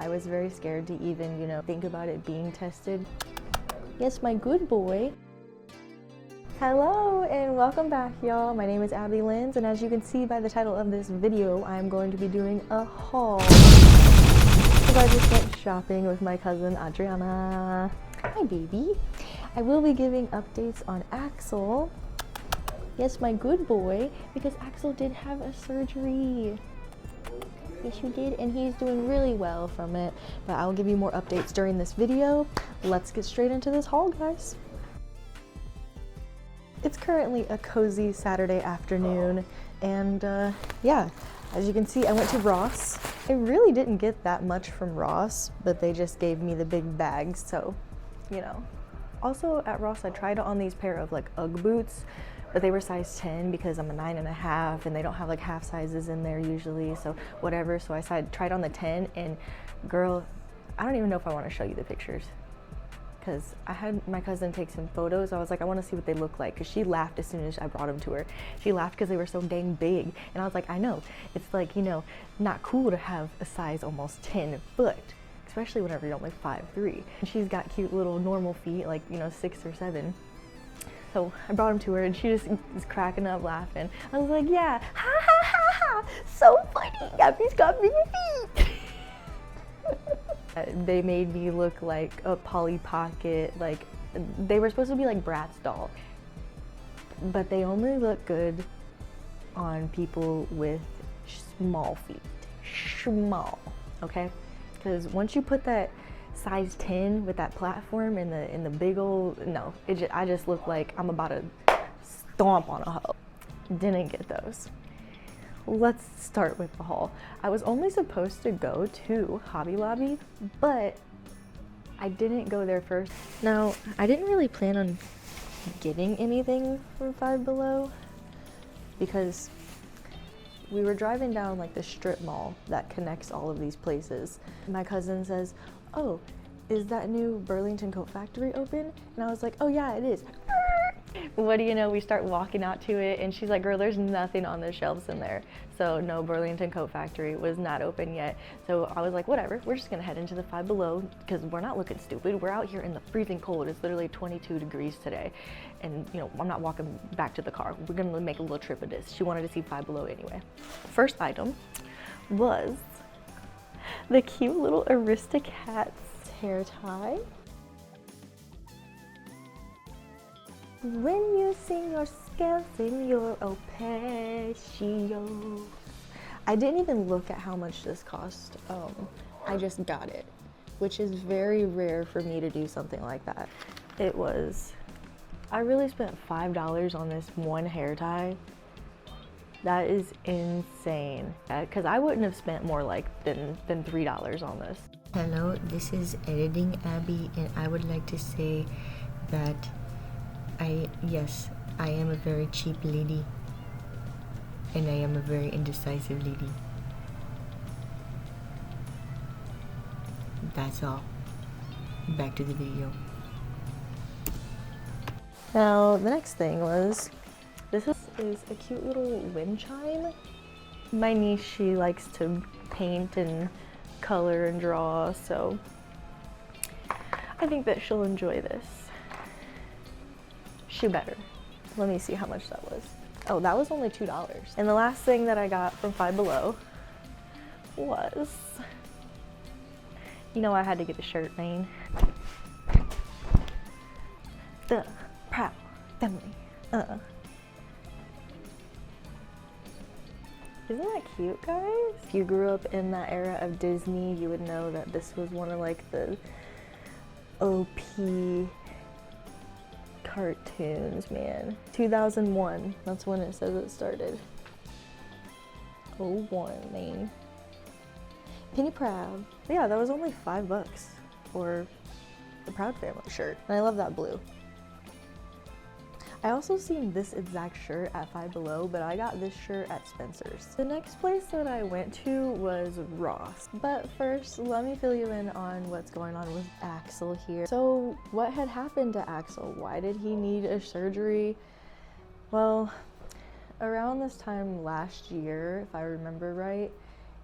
I was very scared to even, think about it being tested. Yes, my good boy. Hello and welcome back, y'all. My name is Abby Linz, and as you can see by the title of this video, I'm going to be doing a haul. So I just went shopping with my cousin Adriana. Hi, baby. I will be giving updates on Axel. Yes, my good boy, because Axel did have a surgery. Yes, you did, and he's doing really well from it. But I'll give you more updates during this video. Let's get straight into this haul, guys. It's currently a cozy Saturday afternoon, and yeah, as you can see, I went to Ross. I really didn't get that much from Ross, but they just gave me the big bags, so, Also at Ross, I tried on these pair of like UGG boots, but they were size 10 because I'm a 9.5 and they don't have like half sizes in there usually, so whatever. So I tried on the 10, and girl, I don't even know if I want to show you the pictures, because I had my cousin take some photos. I was like, I want to see what they look like, because she laughed as soon as I brought them to her. She laughed because they were so dang big, and I was like, I know, it's like, not cool to have a size almost 10 foot, especially whenever you're only 5'3". And she's got cute little normal feet, like 6 or 7. So I brought them to her, and she just was cracking up laughing. I was like, yeah, ha ha ha ha, so funny, Abby's got big feet. They made me look like a Polly Pocket, like they were supposed to be like Bratz doll, but they only look good on people with small feet, small, okay? Because once you put that size 10 with that platform in the big old, no, I just look like I'm about to stomp on a hoe. Didn't get those. Let's start with the haul. I was only supposed to go to Hobby Lobby, but I didn't go there first. Now, I didn't really plan on getting anything from Five Below because we were driving down like the strip mall that connects all of these places. My cousin says, oh, is that new Burlington Coat Factory open? And I was like, oh yeah, it is. What do you know, we start walking out to it, and she's like, girl, there's nothing on the shelves in there. So no, Burlington Coat Factory was not open yet. So I was like, whatever, we're just gonna head into the Five Below, because we're not looking stupid. We're out here in the freezing cold. It's literally 22 degrees today. And I'm not walking back to the car. We're gonna make a little trip of this. She wanted to see Five Below anyway. First item was the cute little Aristocats hair tie. When you sing your scales in your arpeggios. I didn't even look at how much this cost. I just got it, which is very rare for me to do something like that. I really spent $5 on this one hair tie. That is insane, because I wouldn't have spent more than $3 on this. Hello, this is Editing Abby, and I would like to say that yes, I am a very cheap lady, and I am a very indecisive lady. That's all. Back to the video. Now, the next thing was, this is a cute little wind chime. My niece, she likes to paint and color and draw, so I think that she'll enjoy this. She better. Let me see how much that was. Oh, that was only $2. And the last thing that I got from Five Below was, I had to get a shirt, man. The Proud Family. Isn't that cute, guys? If you grew up in that era of Disney, you would know that this was one of like the OP cartoons, man. 2001, that's when it says it started. 01, man. Penny Proud. Yeah, that was only $5 for the Proud Family shirt. And I love that blue. I also seen this exact shirt at Five Below, but I got this shirt at Spencer's. The next place that I went to was Ross. But first, let me fill you in on what's going on with Axel here. So what had happened to Axel? Why did he need a surgery? Well, around this time last year, if I remember right,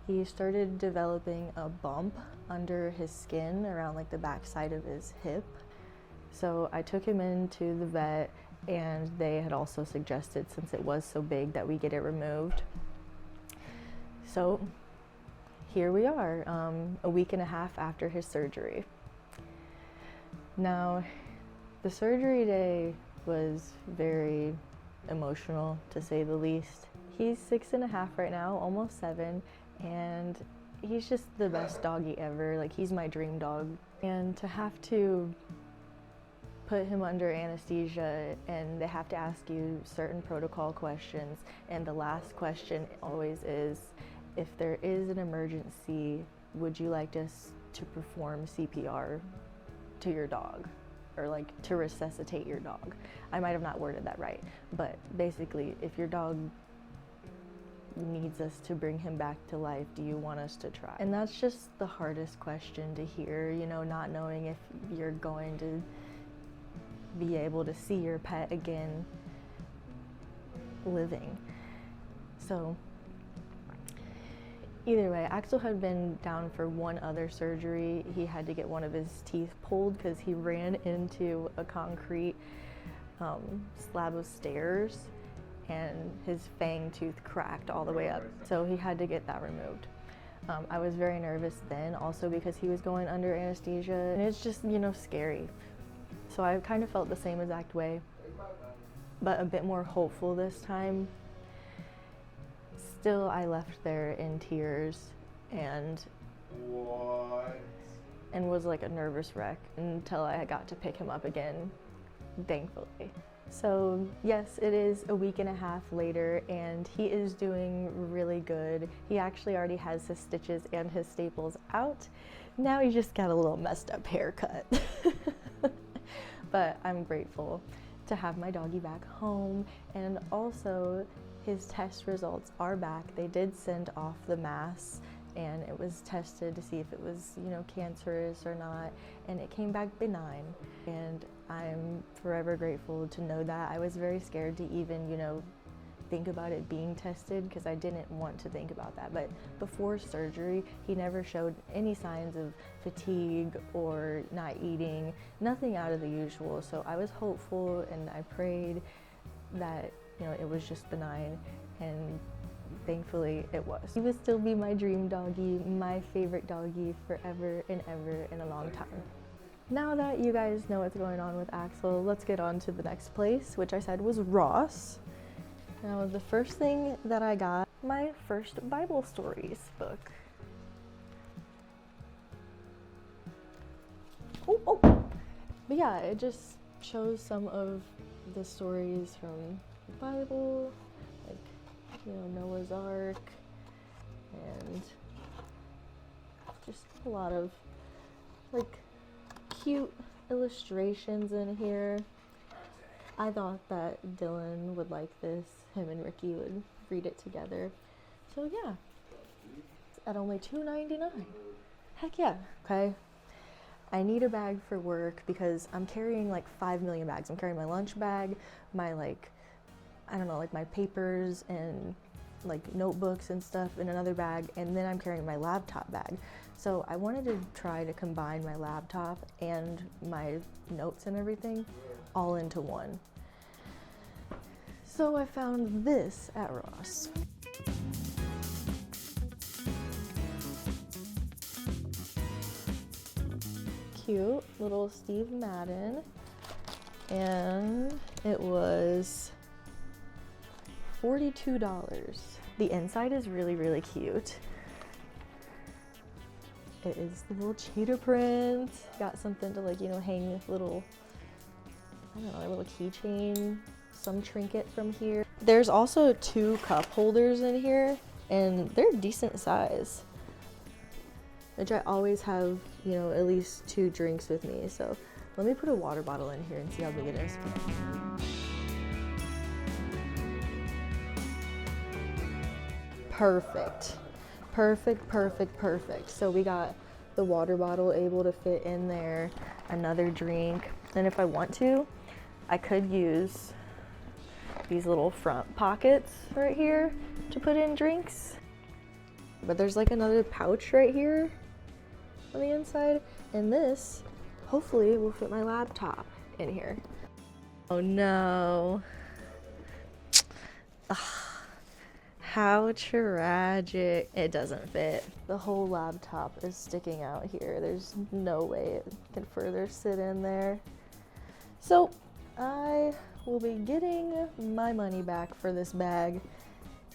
he started developing a bump under his skin around like the back side of his hip. So I took him into the vet, and they had also suggested, since it was so big, that we get it removed. So here we are, a week and a half after his surgery. Now, the surgery day was very emotional, to say the least. He's 6.5 right now, almost 7, and he's just the best doggy ever. Like, he's my dream dog. And to have to put him under anesthesia, and they have to ask you certain protocol questions, and the last question always is, if there is an emergency, would you like us to perform CPR to your dog, or like to resuscitate your dog? I might have not worded that right, but basically, if your dog needs us to bring him back to life, do you want us to try? And that's just the hardest question to hear, you know, not knowing if you're going to be able to see your pet again living. So either way, Axel had been down for one other surgery. He had to get one of his teeth pulled because he ran into a concrete slab of stairs, and his fang tooth cracked all the way up. So he had to get that removed. I was very nervous then, also because he was going under anesthesia, and it's just, you know, scary. So I kind of felt the same exact way, but a bit more hopeful this time. Still, I left there in tears and was like a nervous wreck until I got to pick him up again, thankfully. So yes, it is a week and a half later, and he is doing really good. He actually already has his stitches and his staples out. Now he just got a little messed up haircut. But I'm grateful to have my doggy back home, and also his test results are back. They did send off the mass, and it was tested to see if it was, you know, cancerous or not, and it came back benign. And I'm forever grateful to know that. I was very scared to even, you know, think about it being tested, because I didn't want to think about that. But before surgery, he never showed any signs of fatigue or not eating, nothing out of the usual. So I was hopeful, and I prayed that, you know, it was just benign, and thankfully it was. He would still be my dream doggy, my favorite doggy forever and ever in a long time. Now that you guys know what's going on with Axel, let's get on to the next place, which I said was Ross. Now, the first thing that I got, my first Bible stories book. Oh! But yeah, it just shows some of the stories from the Bible, like, you know, Noah's Ark, and just a lot of, like, cute illustrations in here. I thought that Dylan would like this. Him and Ricky would read it together. So yeah, at only $2.99. Heck yeah. Okay. I need a bag for work because I'm carrying like 5 million bags. I'm carrying my lunch bag, my like, I don't know, like my papers and like notebooks and stuff in another bag, and then I'm carrying my laptop bag. So I wanted to try to combine my laptop and my notes and everything all into one. So I found this at Ross. Cute little Steve Madden, and it was $42. The inside is really, really cute. It is the little cheetah print. Got something to, like, you know, hang little, I don't know, a little keychain, some trinket from here. There's also 2 cup holders in here, and they're decent size. Which I always have, you know, at least 2 drinks with me. So let me put a water bottle in here and see how big it is. Perfect. Perfect, perfect, perfect. So we got the water bottle able to fit in there, another drink. And if I want to, I could use these little front pockets right here to put in drinks. But there's like another pouch right here on the inside, and this hopefully will fit my laptop in here. Oh no. Ugh. How tragic. It doesn't fit. The whole laptop is sticking out here. There's no way it can further sit in there. So I will be getting my money back for this bag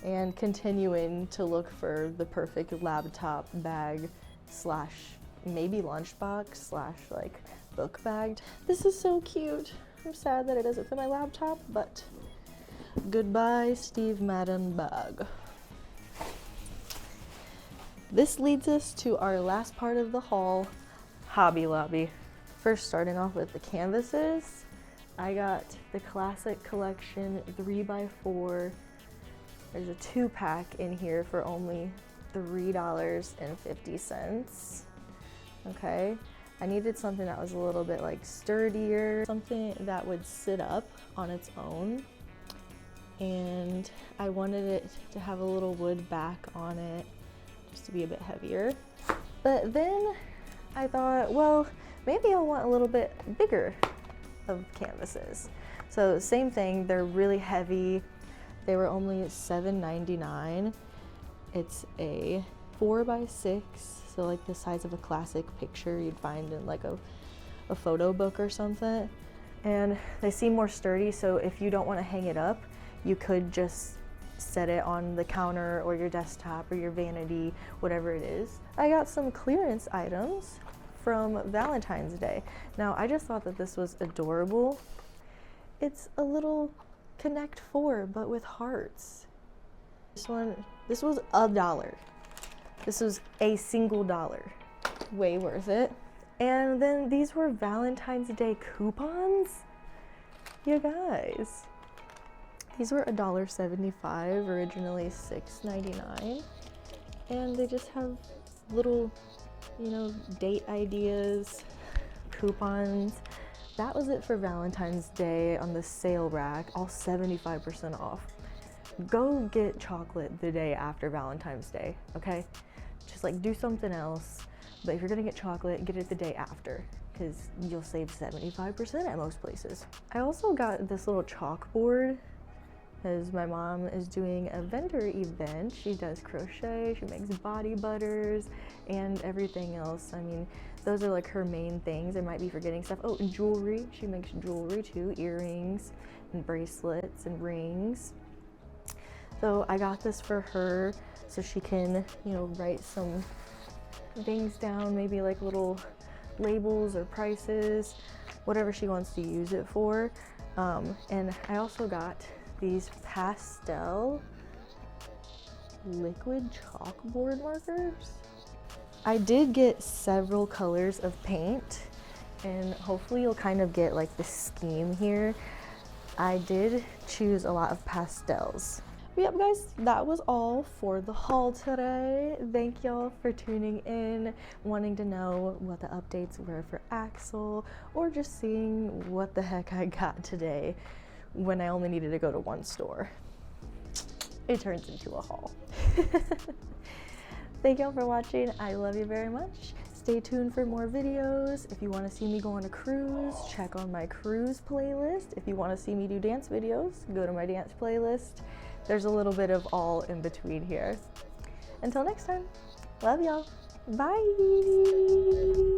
and continuing to look for the perfect laptop bag slash maybe lunchbox slash like book bag. This is so cute. I'm sad that it doesn't fit my laptop, but goodbye, Steve Madden bag. This leads us to our last part of the haul, Hobby Lobby. First, starting off with the canvases, I got the Classic Collection 3x4. There's a 2-pack in here for only $3.50. Okay, I needed something that was a little bit like sturdier, something that would sit up on its own. And I wanted it to have a little wood back on it just to be a bit heavier. But then I thought, well, maybe I'll want a little bit bigger of canvases. So same thing, they're really heavy. They were only $7.99. It's a 4x6, so like the size of a classic picture you'd find in like a photo book or something. And they seem more sturdy, so if you don't want to hang it up, you could just set it on the counter or your desktop or your vanity, whatever it is. I got some clearance items from Valentine's Day. Now, I just thought that this was adorable. It's a little Connect 4, but with hearts. This was $1. This was a single dollar. Way worth it. And then these were Valentine's Day coupons. You guys. These were $1.75, originally $6.99. And they just have little, you know, date ideas, coupons. That was it for Valentine's Day on the sale rack, all 75% off. Go get chocolate the day after Valentine's Day, okay? Just like do something else. But if you're gonna get chocolate, get it the day after, because you'll save 75% at most places. I also got this little chalkboard, because my mom is doing a vendor event. She does crochet, she makes body butters, and everything else. I mean, those are like her main things. I might be forgetting stuff. Oh, and jewelry. She makes jewelry too, earrings and bracelets and rings. So I got this for her so she can, you know, write some things down, maybe like little labels or prices, whatever she wants to use it for. And I also got these pastel liquid chalkboard markers. I did get several colors of paint, and hopefully you'll kind of get like the scheme here. I did choose a lot of pastels. But yep guys, that was all for the haul today. Thank y'all for tuning in, wanting to know what the updates were for Axel, or just seeing what the heck I got today when I only needed to go to one store. It turns into a haul. Thank y'all for watching. I love you very much. Stay tuned for more videos. If you want to see me go on a cruise, check on my cruise playlist. If you want to see me do dance videos, go to my dance playlist. There's a little bit of all in between here. Until next time, love y'all. Bye.